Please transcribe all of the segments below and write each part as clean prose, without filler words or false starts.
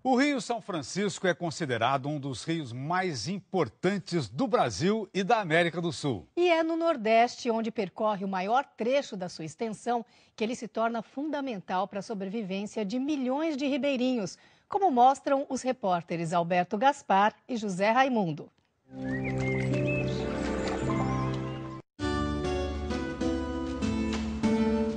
O Rio São Francisco é considerado um dos rios mais importantes do Brasil e da América do Sul. E é no Nordeste, onde percorre o maior trecho da sua extensão, que ele se torna fundamental para a sobrevivência de milhões de ribeirinhos, como mostram os repórteres Alberto Gaspar e José Raimundo.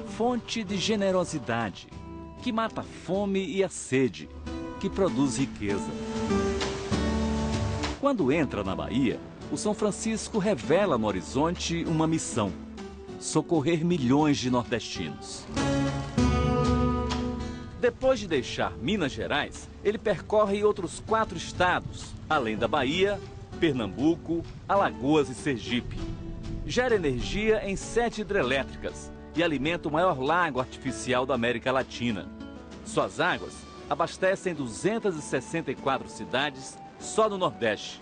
Fonte de generosidade, que mata a fome e a sede, que produz riqueza. Quando entra na Bahia, o São Francisco revela no horizonte uma missão: socorrer milhões de nordestinos. Depois de deixar Minas Gerais, ele percorre outros 4 estados, além da Bahia, Pernambuco, Alagoas e Sergipe. Gera energia em 7 hidrelétricas e alimenta o maior lago artificial da América Latina. Suas águas abastecem 264 cidades só no Nordeste.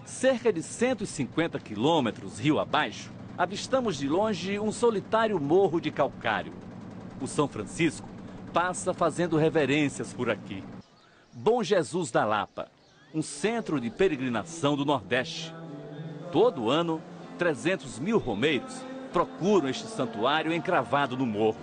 Cerca de 150 quilômetros rio abaixo, avistamos de longe um solitário morro de calcário. O São Francisco passa fazendo reverências por aqui. Bom Jesus da Lapa, um centro de peregrinação do Nordeste. Todo ano, 300 mil romeiros procuram este santuário encravado no morro.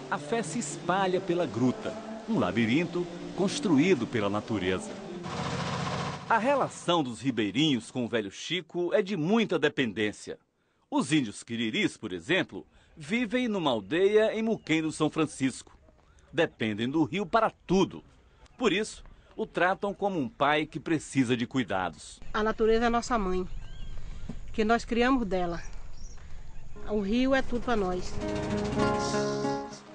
A fé se espalha pela gruta, um labirinto construído pela natureza. A relação dos ribeirinhos com o velho Chico é de muita dependência. Os índios quiriris, por exemplo, vivem numa aldeia em Muquem do São Francisco. Dependem do rio para tudo. Por isso, o tratam como um pai que precisa de cuidados. A natureza é nossa mãe, que nós criamos dela. O rio é tudo para nós.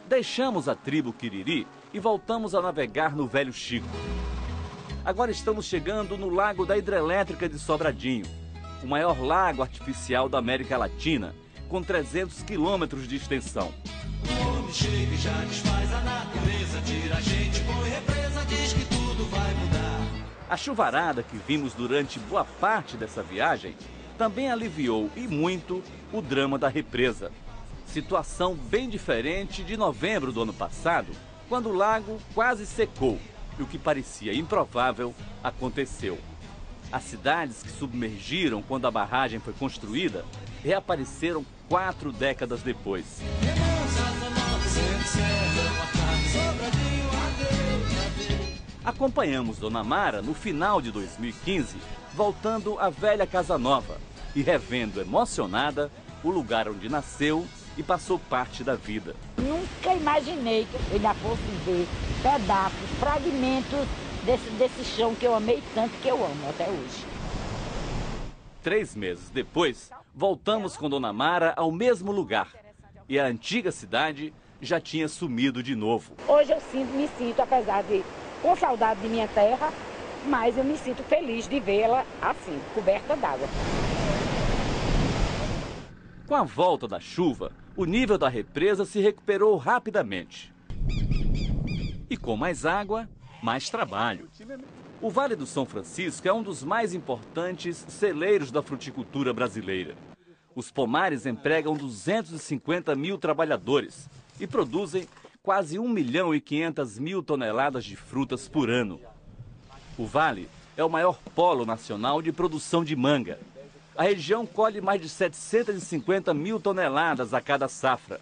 Deixamos a tribo Quiriri e voltamos a navegar no Velho Chico. Agora estamos chegando no Lago da Hidrelétrica de Sobradinho, o maior lago artificial da América Latina, com 300 quilômetros de extensão. O homem chega e já desfaz a natureza, tira a gente, põe represa, diz que tudo vai mudar. A chuvarada que vimos durante boa parte dessa viagem também aliviou e muito o drama da represa. Situação bem diferente de novembro do ano passado, quando o lago quase secou e o que parecia improvável aconteceu. As cidades que submergiram quando a barragem foi construída reapareceram 4 décadas depois. Acompanhamos Dona Mara no final de 2015, voltando à velha Casa Nova e revendo emocionada o lugar onde nasceu e passou parte da vida. Nunca imaginei que eu ainda fosse ver pedaços, fragmentos desse chão que eu amei tanto, que eu amo até hoje. 3 meses depois, voltamos com Dona Mara ao mesmo lugar. E a antiga cidade já tinha sumido de novo. Hoje eu me sinto, apesar de com saudade de minha terra, mas eu me sinto feliz de vê-la assim, coberta d'água. Com a volta da chuva, o nível da represa se recuperou rapidamente. E com mais água, mais trabalho. O Vale do São Francisco é um dos mais importantes celeiros da fruticultura brasileira. Os pomares empregam 250 mil trabalhadores e produzem quase 1.500.000 toneladas de frutas por ano. O Vale é o maior polo nacional de produção de manga. A região colhe mais de 750 mil toneladas a cada safra.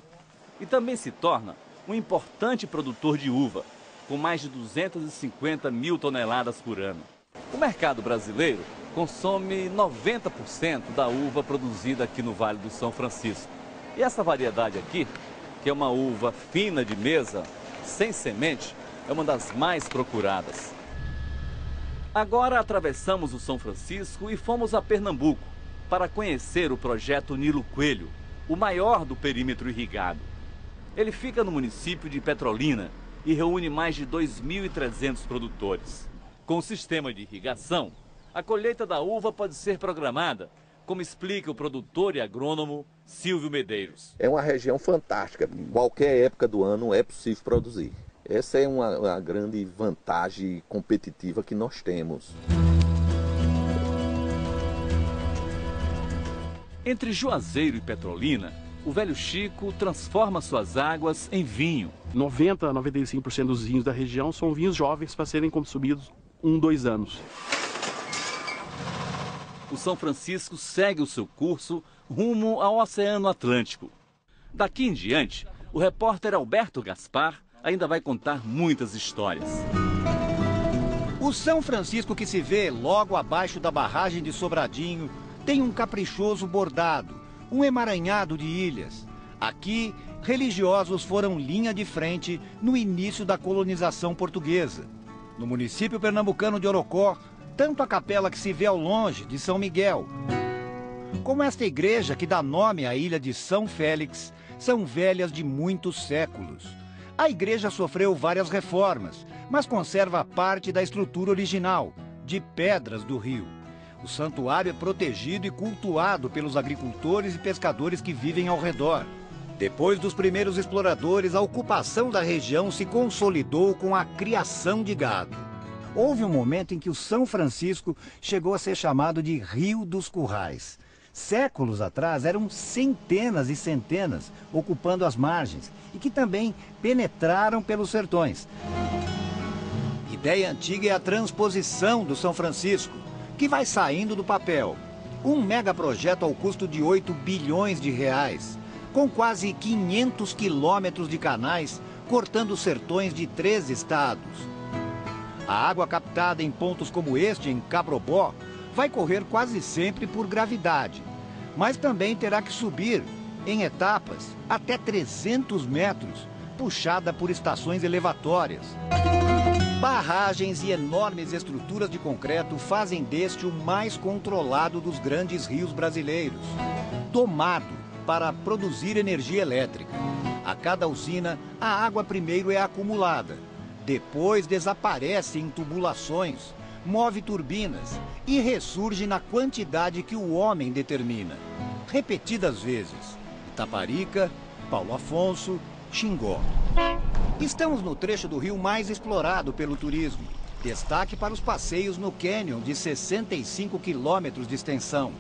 E também se torna um importante produtor de uva, com mais de 250 mil toneladas por ano. O mercado brasileiro consome 90% da uva produzida aqui no Vale do São Francisco. E essa variedade aqui, que é uma uva fina de mesa, sem semente, é uma das mais procuradas. Agora atravessamos o São Francisco e fomos a Pernambuco para conhecer o projeto Nilo Coelho, o maior do perímetro irrigado. Ele fica no município de Petrolina e reúne mais de 2.300 produtores. Com o sistema de irrigação, a colheita da uva pode ser programada, como explica o produtor e agrônomo Silvio Medeiros. É uma região fantástica, em qualquer época do ano é possível produzir. Essa é uma grande vantagem competitiva que nós temos. Entre Juazeiro e Petrolina, o velho Chico transforma suas águas em vinho. 90% a 95% dos vinhos da região são vinhos jovens para serem consumidos 2 anos. O São Francisco segue o seu curso rumo ao Oceano Atlântico. Daqui em diante, o repórter Alberto Gaspar ainda vai contar muitas histórias. O São Francisco que se vê logo abaixo da barragem de Sobradinho tem um caprichoso bordado, um emaranhado de ilhas. Aqui, religiosos foram linha de frente no início da colonização portuguesa. No município pernambucano de Orocó, tanto a capela que se vê ao longe, de São Miguel, como esta igreja que dá nome à ilha de São Félix, são velhas de muitos séculos. A igreja sofreu várias reformas, mas conserva parte da estrutura original, de pedras do rio. O santuário é protegido e cultuado pelos agricultores e pescadores que vivem ao redor. Depois dos primeiros exploradores, a ocupação da região se consolidou com a criação de gado. Houve um momento em que o São Francisco chegou a ser chamado de Rio dos Currais. Séculos atrás eram centenas e centenas ocupando as margens e que também penetraram pelos sertões. Ideia antiga é a transposição do São Francisco, que vai saindo do papel. Um megaprojeto ao custo de 8 bilhões de reais, com quase 500 quilômetros de canais cortando sertões de 3 estados. A água captada em pontos como este, em Cabrobó, vai correr quase sempre por gravidade, mas também terá que subir, em etapas, até 300 metros, puxada por estações elevatórias. Barragens e enormes estruturas de concreto fazem deste o mais controlado dos grandes rios brasileiros, domado para produzir energia elétrica. A cada usina, a água primeiro é acumulada, depois desaparece em tubulações, move turbinas e ressurge na quantidade que o homem determina, repetidas vezes. Itaparica, Paulo Afonso, Xingó. Estamos no trecho do rio mais explorado pelo turismo. Destaque para os passeios no cânion de 65 quilômetros de extensão,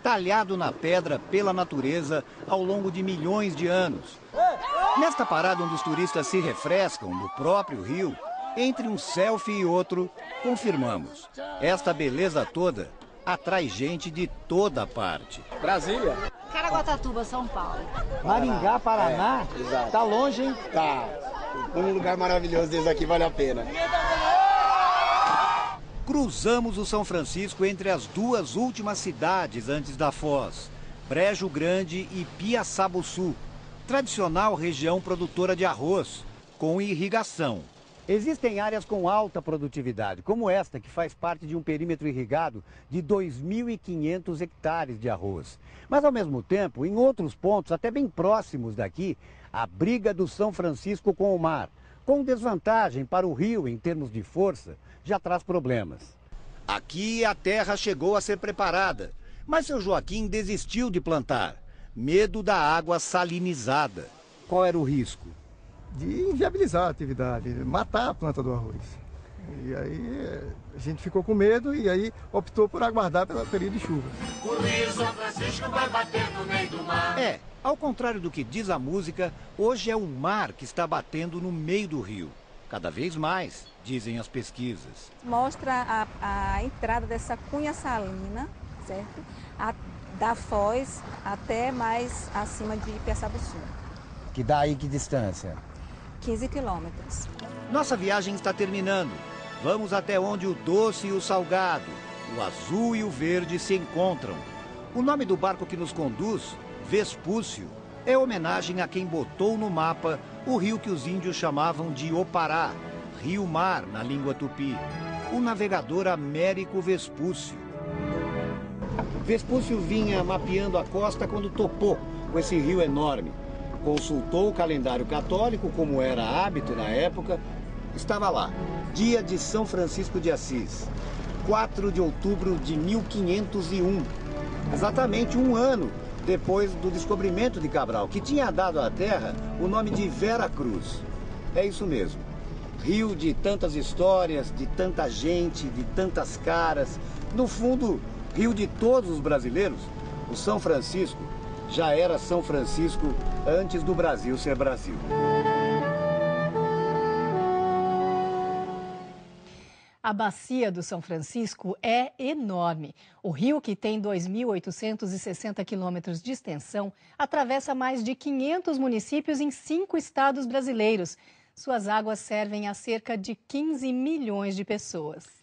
talhado na pedra pela natureza ao longo de milhões de anos. Nesta parada onde os turistas se refrescam no próprio rio, entre um selfie e outro, confirmamos. Esta beleza toda atrai gente de toda parte. Brasília. Caraguatatuba, São Paulo. Maringá, Paraná? Exato. Tá longe, hein? Tá. Um lugar maravilhoso desse aqui vale a pena. Cruzamos o São Francisco entre as 2 últimas cidades antes da Foz, Brejo Grande e Piaçabuçu, tradicional região produtora de arroz, com irrigação. Existem áreas com alta produtividade, como esta, que faz parte de um perímetro irrigado de 2.500 hectares de arroz. Mas, ao mesmo tempo, em outros pontos, até bem próximos daqui, a briga do São Francisco com o mar, com desvantagem para o rio em termos de força, já traz problemas. Aqui a terra chegou a ser preparada, mas seu Joaquim desistiu de plantar. Medo da água salinizada. Qual era o risco? De inviabilizar a atividade, matar a planta do arroz. E aí a gente ficou com medo e aí optou por aguardar pelo período de chuva. O Rio São Francisco vai bater no meio do mar. Ao contrário do que diz a música, hoje é o mar que está batendo no meio do rio. Cada vez mais, dizem as pesquisas. Mostra a entrada dessa cunha salina, certo? Da Foz até mais acima de Piaçabuçu. Que dá aí que distância? 15 quilômetros. Nossa viagem está terminando. Vamos até onde o doce e o salgado, o azul e o verde se encontram. O nome do barco que nos conduz, Vespúcio, é homenagem a quem botou no mapa o rio que os índios chamavam de Opará, rio-mar na língua tupi, o navegador Américo Vespúcio. Vespúcio vinha mapeando a costa quando topou com esse rio enorme. Consultou o calendário católico, como era hábito na época. Estava lá, dia de São Francisco de Assis, 4 de outubro de 1501, exatamente um ano depois do descobrimento de Cabral, que tinha dado à terra o nome de Vera Cruz. É isso mesmo, rio de tantas histórias, de tanta gente, de tantas caras, no fundo, rio de todos os brasileiros. O São Francisco já era São Francisco antes do Brasil ser Brasil. A bacia do São Francisco é enorme. O rio, que tem 2.860 quilômetros de extensão, atravessa mais de 500 municípios em 5 estados brasileiros. Suas águas servem a cerca de 15 milhões de pessoas.